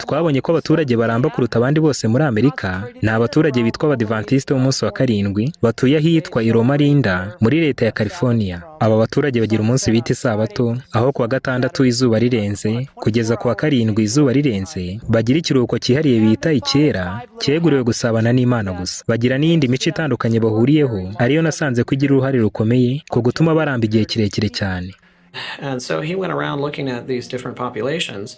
Twabonye ko abaturage baramba kuruta abandi bose muri Amerika ni abaturage bitwa Abadivantisite b'umunsi wa karindwi batuye ahitwa i Loma Linda muri leta ya California. Aba baturage bagira umunsi bita isabato, aho kuwa gatandatu izuba rirenze kugeza kuwa karindwi izuba rirenze bagira ikiruhuko cyihariye bita icyera cyeguriwe gusabana n'Imana gusa. Bagira n'iyindi mico itandukanye bahuriyeho ariyo nasanze ko igira uruhare rukomeye ku gutuma baramba igihe kirekire cyane.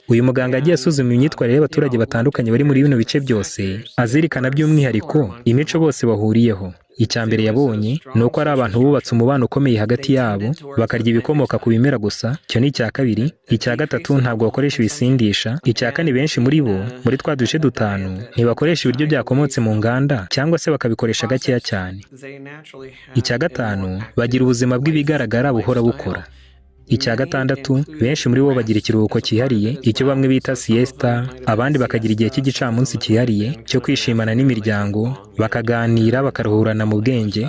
Uyu muganga agiye asuzuma imyitwarire y'abaturage batandukanye bari muri bino bice byose, azirikana by'umwihariko imico bose bahuriyeho. Icya mbere yabonye ni uko ari abantu bubatse umubano ukomeye hagati yabo, bakarya ibikomoka ku bimera gusa, cyo ni icya kabiri. Icya gatatu, ntabwo bakoresha ibisindisha. Icya kane, benshi muri bo muri twa duce dutanu ntibakoresha ibiryo byakomotse mu nganda cyangwa se bakabikoresha gakeya cyane. Icya gatanu, bagira ubuzima bw'ibigaragara buhora bukora. Icya gatandatu, benshi muri bo bagira ikiruhuko cyihariye, icyo bamwe bita siesta, abandi bakagira igihe cy'igicamunsi cyihariye cyo kwishimana n'imiryango, bakaganira bakaruhurana mu bwenge.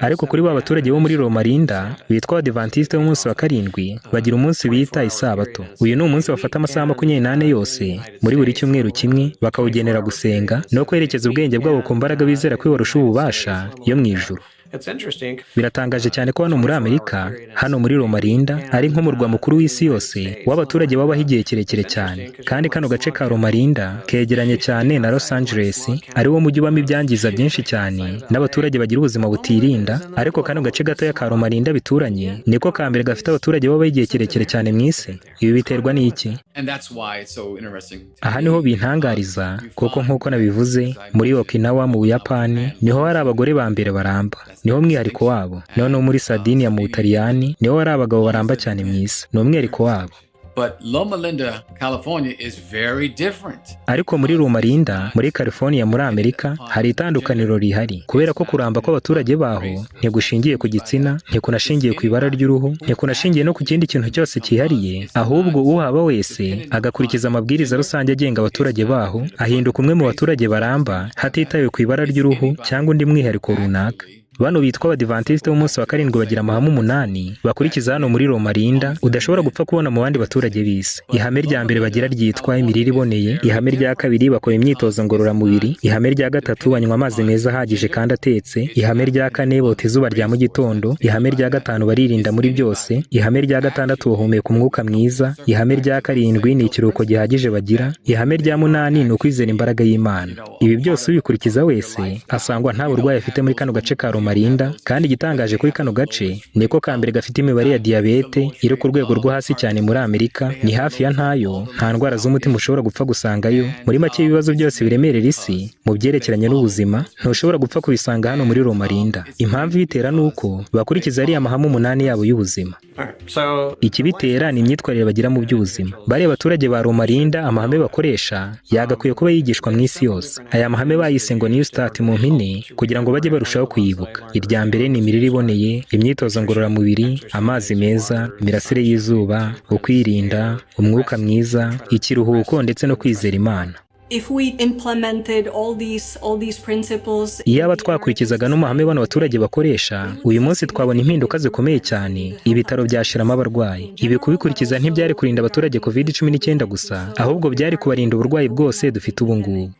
Ariko kuri ba baturage bo muri Loma Linda bitwa Abadivantisite b'umunsi wa karindwi bagira umunsi bita isabato. Uyu ni umunsi bafata amasaha 24 yose muri buri cyumweru kimwe bakawugenera gusenga no kwerekeza ubwenge bwabo ku mbaraga bizera ko barusha ububasha yo mu ijuru. Biratangaje cyane ko hano muri Amerika, hano muri Loma Linda, ari nk'umurwa mukuru w'isi yose w'abaturage babaho igihe kirekire cyane. Kandi kano gace ka Loma Linda kegeranye cyane na Los Angeles, ari wo mujyi ubamo ibyangiza byinshi cyane n'abaturage bagira ubuzima butirinda. Ariko kano gace gatoya ka Loma Linda bituranye niko ka mbere gafite abaturage babaho igihe kirekire cyane mu isi. Ibi biterwa n'iki? Aha niho bintangariza, kuko nk'uko nabivuze, muri Okinawa mu Buyapani niho hari abagore ba mbere baramba, niho umwihariko wabo. Noneho muri Sardinia mu Butaliyani niho hari abagabo baramba cyane mu isi, ni umwihariko wabo. Ariko muri Loma Linda muri California muri Amerika hari itandukaniro rihari, kubera ko kuramba kw'abaturage baho ntigushingiye ku gitsina, ntikunashingiye ku ibara ry'uruhu, ntikunashingiye no ku kindi kintu cyose cyihariye, ahubwo uhaba wese agakurikiza amabwiriza rusange agenga abaturage baho ahinduka umwe mu baturage baramba hatitawe ku ibara ry'uruhu cyangwa undi mwihariko runaka. Bano bitwa Abadivantisite b'umunsi wa karindwi bagira amahame 8 bakurikiza hano muri Loma Linda udashobora gupfa kubona mu bandi baturage b'isi. Ihame rya mbere bagira ryitwa imirire iboneye. Ihame rya kabiri, bakora imyitozo ngororamubiri. Ihame rya gatatu, banywa amazi meza ahagije kandi atetse. Ihame rya kane, bota izuba rya mu gitondo. Ihame rya gatanu, baririnda muri byose. Ihame rya gatandatu, bahumeka umwuka mwiza. Ihame rya karindwi, ni ikiruhuko gihagije bagira. Ihame rya 8 ni ukwizera imbaraga y'Imana. Ibi byose ubikurikiza wese asangwa nta burwayi afite muri kano gace ka Loma Linda. Kandi igitangaje kuri kano gace niko ka mbere gafite imibare ya diyabete iri ku rwego rwo hasi cyane muri Amerika, ni hafi ya ntayo. Nta ndwara z'umutima ushobora gupfa gusangayo. Muri make ibibazo byose biremerera isi mu byerekeranye n'ubuzima ntushobora gupfa kubisanga hano muri Loma Linda. Impamvu ibitera nuko bakurikiza ari amahame 8 yabo y'ubuzima. Ikibitera ni imyitwarire bagira mu by'ubuzima. Bari abaturage ba Loma Linda, amahame bakoresha yagakwiye kuba yigishwa mu isi yose. Aya mahame bayise ngo New Start mu mpine kugira ngo bajye barushaho kuyibuka. Irya mbere ni imirire iboneye, imyitozo ngororamubiri, amazi meza, imirasire y'izuba, ukwirinda, umwuka mwiza, ikiruhuko ndetse no kwizera Imana. Iyaba twakurikizaga n'amahame bano baturage bakoresha, uyu munsi twabona impinduka zikomeye cyane, ibitaro byashiramo abarwayi. Ibi kubikurikiza ntibyari kurinda abaturage COVID-19 gusa, ahubwo byari kubarinda uburwayi bwose dufite ubu ngubu.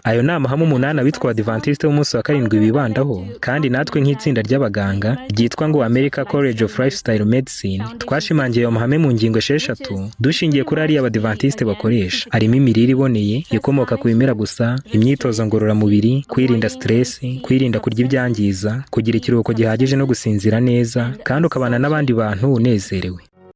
Ayo ni amahame 8 abitwa Abadivantisite b'umunsi wa karindwi bibandaho, kandi natwe nk'itsinda ry'abaganga ryitwa ngo America College of Lifestyle Medicine twashimangiye ayo mahame mu ngingo 6 dushingiye kuri ariya Abadivantisite bakoresha. Harimo imirire iboneye ikomoka ku bimera gusa, imyitozo ngororamubiri, kwirinda stress, kwirinda kurya ibyangiza, kugira ikiruhuko gihagije no gusinzira neza, kandi ukabana n'abandi bantu unezerewe.